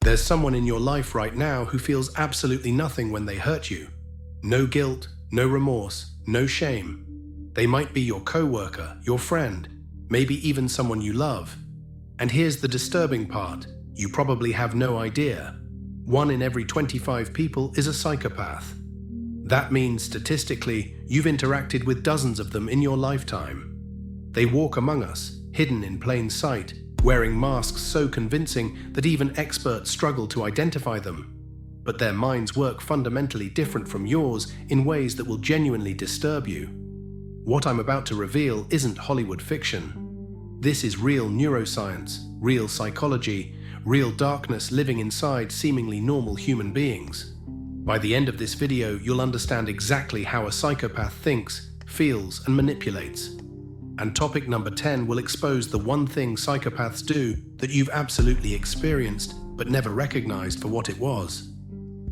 There's someone in your life right now who feels absolutely nothing when they hurt you. No guilt, no remorse, no shame. They might be your coworker, your friend, maybe even someone you love. And here's the disturbing part. You probably have no idea. 1 in every 25 people is a psychopath. That means, statistically, you've interacted with dozens of them in your lifetime. They walk among us, hidden in plain sight, wearing masks so convincing that even experts struggle to identify them. But their minds work fundamentally different from yours in ways that will genuinely disturb you. What I'm about to reveal isn't Hollywood fiction. This is real neuroscience, real psychology, real darkness living inside seemingly normal human beings. By the end of this video, you'll understand exactly how a psychopath thinks, feels, and manipulates. And topic number 10 will expose the one thing psychopaths do that you've absolutely experienced but never recognized for what it was.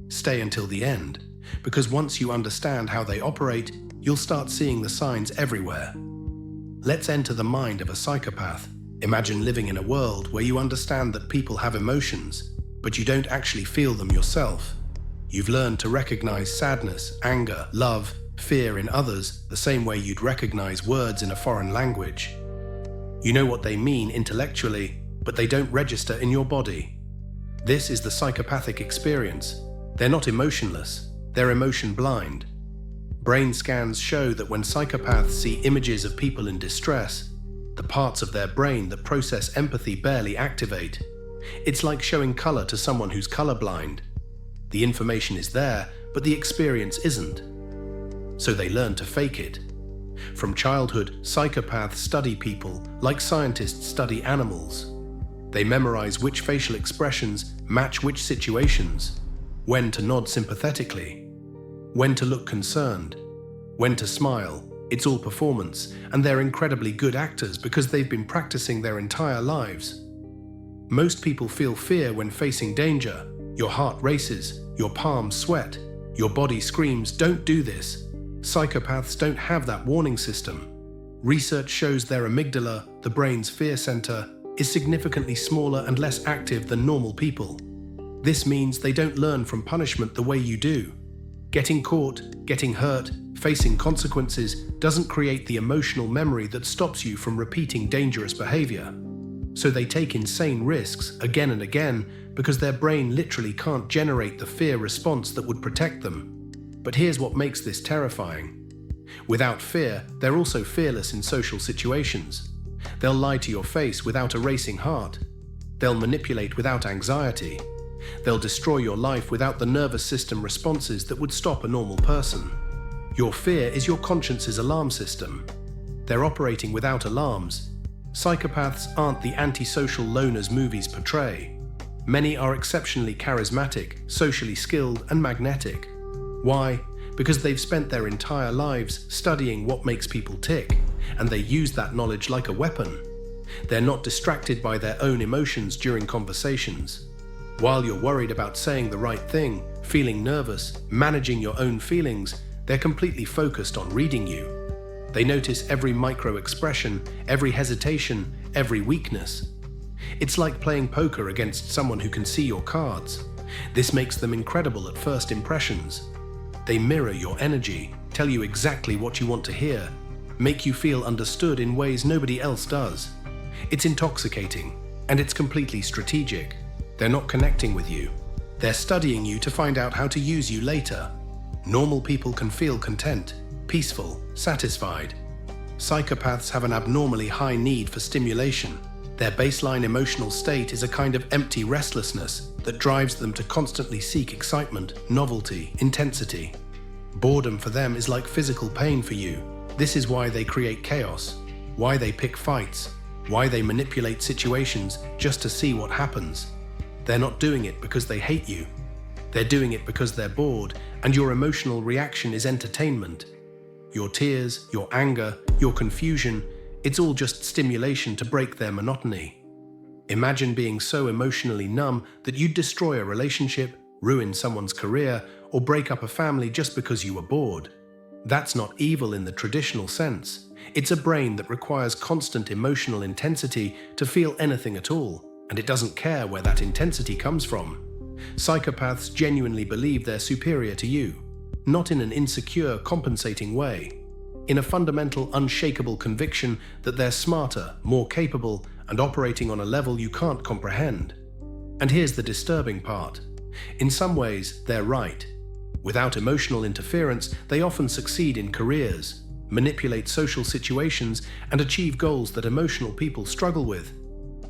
Stay until the end, because once you understand how they operate, you'll start seeing the signs everywhere. Let's enter the mind of a psychopath. Imagine living in a world where you understand that people have emotions, but you don't actually feel them yourself. You've learned to recognize sadness, anger, love, fear in others the same way you'd recognize words in a foreign language. You know what they mean intellectually, but they don't register in your body. This is the psychopathic experience. They're not emotionless, they're emotion blind. Brain scans show that when psychopaths see images of people in distress, the parts of their brain that process empathy barely activate. It's like showing color to someone who's colorblind. The information is there, but the experience isn't. So they learn to fake it. From childhood, psychopaths study people like scientists study animals. They memorize which facial expressions match which situations, when to nod sympathetically, when to look concerned, when to smile. It's all performance, and they're incredibly good actors because they've been practicing their entire lives. Most people feel fear when facing danger. Your heart races, your palms sweat, your body screams, "Don't do this." Psychopaths don't have that warning system. Research shows their amygdala, the brain's fear center, is significantly smaller and less active than normal people. This means they don't learn from punishment the way you do. Getting caught, getting hurt, facing consequences doesn't create the emotional memory that stops you from repeating dangerous behavior. So they take insane risks again and again because their brain literally can't generate the fear response that would protect them. But here's what makes this terrifying. Without fear, they're also fearless in social situations. They'll lie to your face without a racing heart. They'll manipulate without anxiety. They'll destroy your life without the nervous system responses that would stop a normal person. Your fear is your conscience's alarm system. They're operating without alarms. Psychopaths aren't the antisocial loners movies portray. Many are exceptionally charismatic, socially skilled, and magnetic. Why? Because they've spent their entire lives studying what makes people tick, and they use that knowledge like a weapon. They're not distracted by their own emotions during conversations. While you're worried about saying the right thing, feeling nervous, managing your own feelings, they're completely focused on reading you. They notice every micro-expression, every hesitation, every weakness. It's like playing poker against someone who can see your cards. This makes them incredible at first impressions. They mirror your energy, tell you exactly what you want to hear, make you feel understood in ways nobody else does. It's intoxicating, and it's completely strategic. They're not connecting with you. They're studying you to find out how to use you later. Normal people can feel content, peaceful, satisfied. Psychopaths have an abnormally high need for stimulation. Their baseline emotional state is a kind of empty restlessness that drives them to constantly seek excitement, novelty, intensity. Boredom for them is like physical pain for you. This is why they create chaos, why they pick fights, why they manipulate situations just to see what happens. They're not doing it because they hate you. They're doing it because they're bored, and your emotional reaction is entertainment. Your tears, your anger, your confusion, it's all just stimulation to break their monotony. Imagine being so emotionally numb that you'd destroy a relationship, ruin someone's career, or break up a family just because you were bored. That's not evil in the traditional sense. It's a brain that requires constant emotional intensity to feel anything at all, and it doesn't care where that intensity comes from. Psychopaths genuinely believe they're superior to you, not in an insecure, compensating way, in a fundamental, unshakable conviction that they're smarter, more capable, and operating on a level you can't comprehend. And here's the disturbing part. In some ways, they're right. Without emotional interference, they often succeed in careers, manipulate social situations, and achieve goals that emotional people struggle with.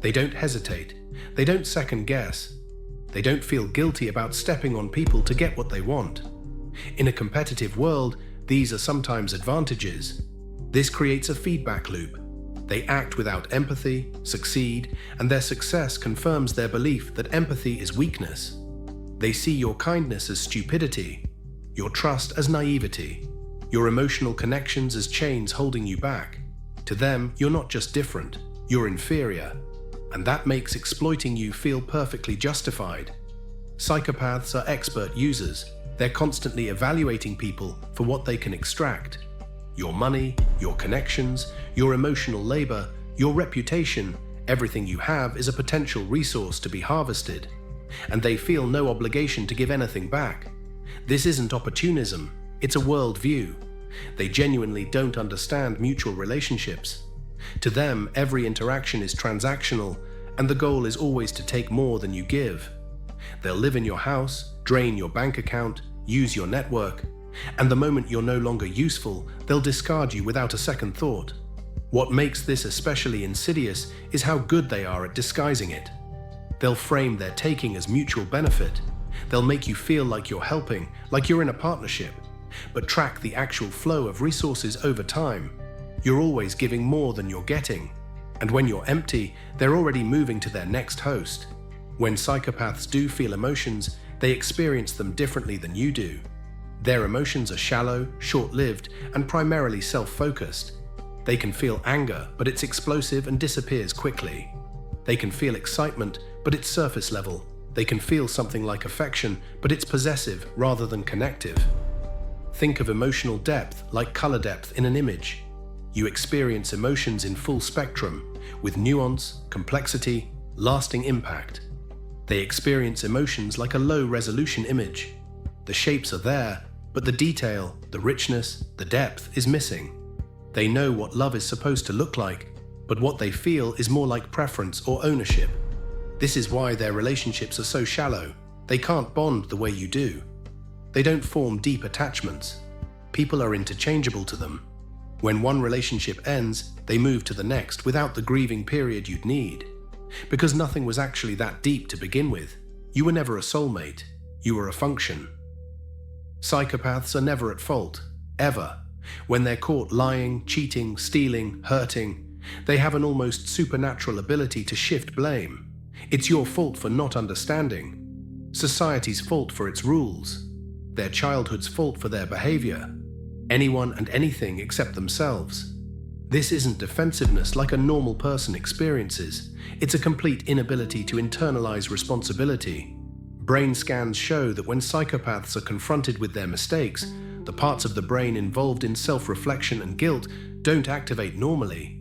They don't hesitate. They don't second guess. They don't feel guilty about stepping on people to get what they want. In a competitive world, these are sometimes advantages. This creates a feedback loop. They act without empathy, succeed, and their success confirms their belief that empathy is weakness. They see your kindness as stupidity, your trust as naivety, your emotional connections as chains holding you back. To them, you're not just different, you're inferior, and that makes exploiting you feel perfectly justified. Psychopaths are expert users. They're constantly evaluating people for what they can extract. Your money, your connections, your emotional labor, your reputation, everything you have is a potential resource to be harvested. And they feel no obligation to give anything back. This isn't opportunism, it's a worldview. They genuinely don't understand mutual relationships. To them, every interaction is transactional, and the goal is always to take more than you give. They'll live in your house, drain your bank account, use your network, and the moment you're no longer useful, they'll discard you without a second thought. What makes this especially insidious is how good they are at disguising it. They'll frame their taking as mutual benefit. They'll make you feel like you're helping, like you're in a partnership, but track the actual flow of resources over time. You're always giving more than you're getting. And when you're empty, they're already moving to their next host. When psychopaths do feel emotions, they experience them differently than you do. Their emotions are shallow, short-lived, and primarily self-focused. They can feel anger, but it's explosive and disappears quickly. They can feel excitement, but it's surface level. They can feel something like affection, but it's possessive rather than connective. Think of emotional depth like color depth in an image. You experience emotions in full spectrum, with nuance, complexity, lasting impact. They experience emotions like a low-resolution image. The shapes are there, but the detail, the richness, the depth is missing. They know what love is supposed to look like, but what they feel is more like preference or ownership. This is why their relationships are so shallow. They can't bond the way you do. They don't form deep attachments. People are interchangeable to them. When one relationship ends, they move to the next without the grieving period you'd need. Because nothing was actually that deep to begin with. You were never a soulmate. You were a function. Psychopaths are never at fault, ever. When they're caught lying, cheating, stealing, hurting, they have an almost supernatural ability to shift blame. It's your fault for not understanding. Society's fault for its rules. Their childhood's fault for their behavior. Anyone and anything except themselves. This isn't defensiveness like a normal person experiences. It's a complete inability to internalize responsibility. Brain scans show that when psychopaths are confronted with their mistakes, the parts of the brain involved in self-reflection and guilt don't activate normally.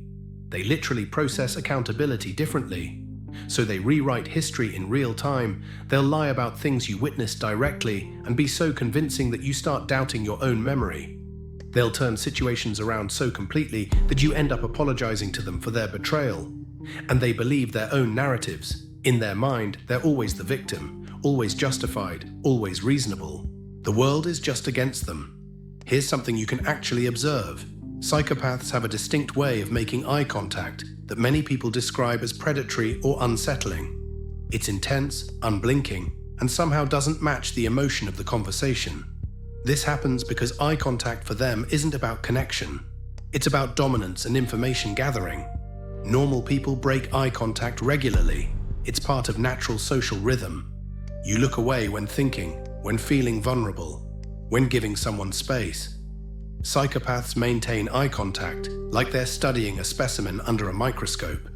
They literally process accountability differently. So they rewrite history in real time. They'll lie about things you witnessed directly and be so convincing that you start doubting your own memory. They'll turn situations around so completely that you end up apologizing to them for their betrayal. And they believe their own narratives. In their mind, they're always the victim, always justified, always reasonable. The world is just against them. Here's something you can actually observe. Psychopaths have a distinct way of making eye contact that many people describe as predatory or unsettling. It's intense, unblinking, and somehow doesn't match the emotion of the conversation. This happens because eye contact for them isn't about connection. It's about dominance and information gathering. Normal people break eye contact regularly. It's part of natural social rhythm. You look away when thinking, when feeling vulnerable, when giving someone space. Psychopaths maintain eye contact like they're studying a specimen under a microscope.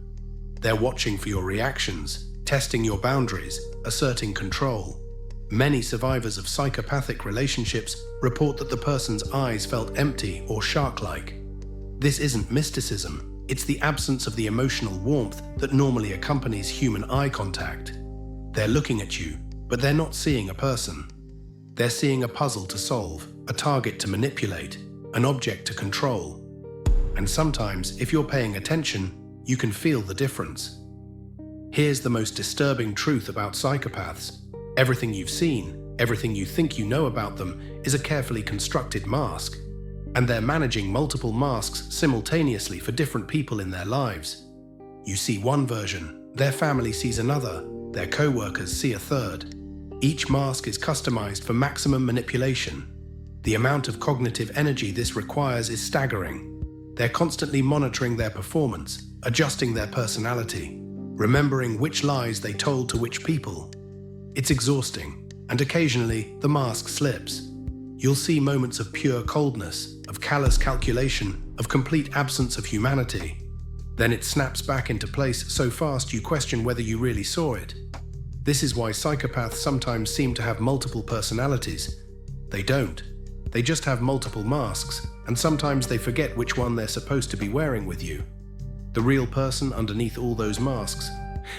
They're watching for your reactions, testing your boundaries, asserting control. Many survivors of psychopathic relationships report that the person's eyes felt empty or shark-like. This isn't mysticism. It's the absence of the emotional warmth that normally accompanies human eye contact. They're looking at you, but they're not seeing a person. They're seeing a puzzle to solve, a target to manipulate, an object to control. And sometimes, if you're paying attention, you can feel the difference. Here's the most disturbing truth about psychopaths. Everything you've seen, everything you think you know about them, is a carefully constructed mask. And they're managing multiple masks simultaneously for different people in their lives. You see one version, their family sees another, their co-workers see a third. Each mask is customized for maximum manipulation. The amount of cognitive energy this requires is staggering. They're constantly monitoring their performance, adjusting their personality, remembering which lies they told to which people. It's exhausting, and occasionally the mask slips. You'll see moments of pure coldness, of callous calculation, of complete absence of humanity. Then it snaps back into place so fast you question whether you really saw it. This is why psychopaths sometimes seem to have multiple personalities. They don't. They just have multiple masks, and sometimes they forget which one they're supposed to be wearing with you. The real person underneath all those masks?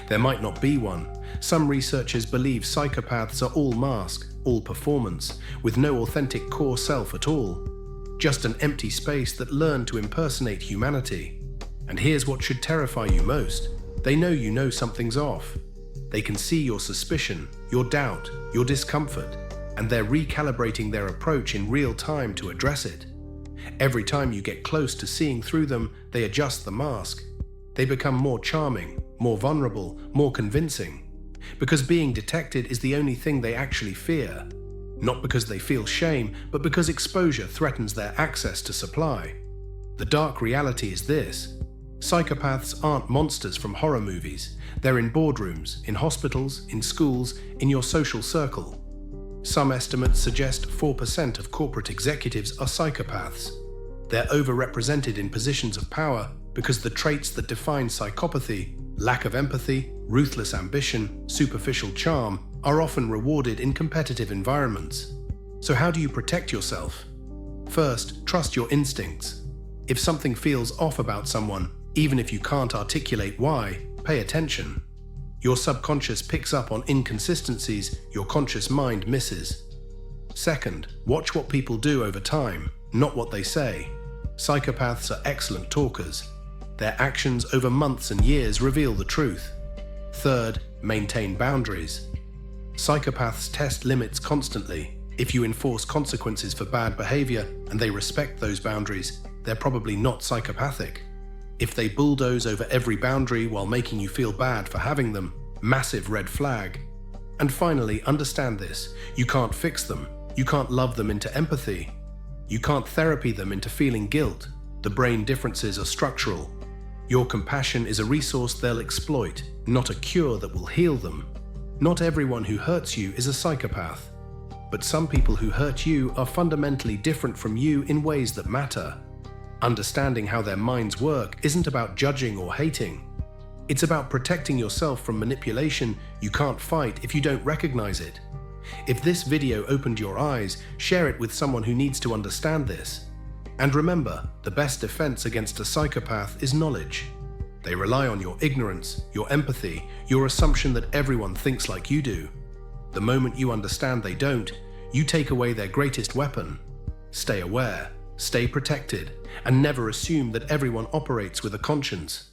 There might not be one. Some researchers believe psychopaths are all mask, all performance, with no authentic core self at all. Just an empty space that learned to impersonate humanity. And here's what should terrify you most. They know you know something's off. They can see your suspicion, your doubt, your discomfort, and they're recalibrating their approach in real time to address it. Every time you get close to seeing through them, they adjust the mask. They become more charming, more vulnerable, more convincing. Because being detected is the only thing they actually fear. Not because they feel shame, but because exposure threatens their access to supply. The dark reality is this. Psychopaths aren't monsters from horror movies. They're in boardrooms, in hospitals, in schools, in your social circle. Some estimates suggest 4% of corporate executives are psychopaths. They're overrepresented in positions of power because the traits that define psychopathy, lack of empathy, ruthless ambition, superficial charm, are often rewarded in competitive environments. So how do you protect yourself? First, trust your instincts. If something feels off about someone, even if you can't articulate why, pay attention. Your subconscious picks up on inconsistencies your conscious mind misses. Second, watch what people do over time, not what they say. Psychopaths are excellent talkers. Their actions over months and years reveal the truth. Third, maintain boundaries. Psychopaths test limits constantly. If you enforce consequences for bad behavior and they respect those boundaries, they're probably not psychopathic. If they bulldoze over every boundary while making you feel bad for having them, massive red flag. And finally, understand this. You can't fix them. You can't love them into empathy. You can't therapy them into feeling guilt. The brain differences are structural. Your compassion is a resource they'll exploit, not a cure that will heal them. Not everyone who hurts you is a psychopath. But some people who hurt you are fundamentally different from you in ways that matter. Understanding how their minds work isn't about judging or hating. It's about protecting yourself from manipulation you can't fight if you don't recognize it. If this video opened your eyes, share it with someone who needs to understand this. And remember, the best defense against a psychopath is knowledge. They rely on your ignorance, your empathy, your assumption that everyone thinks like you do. The moment you understand they don't, you take away their greatest weapon. Stay aware, stay protected, and never assume that everyone operates with a conscience.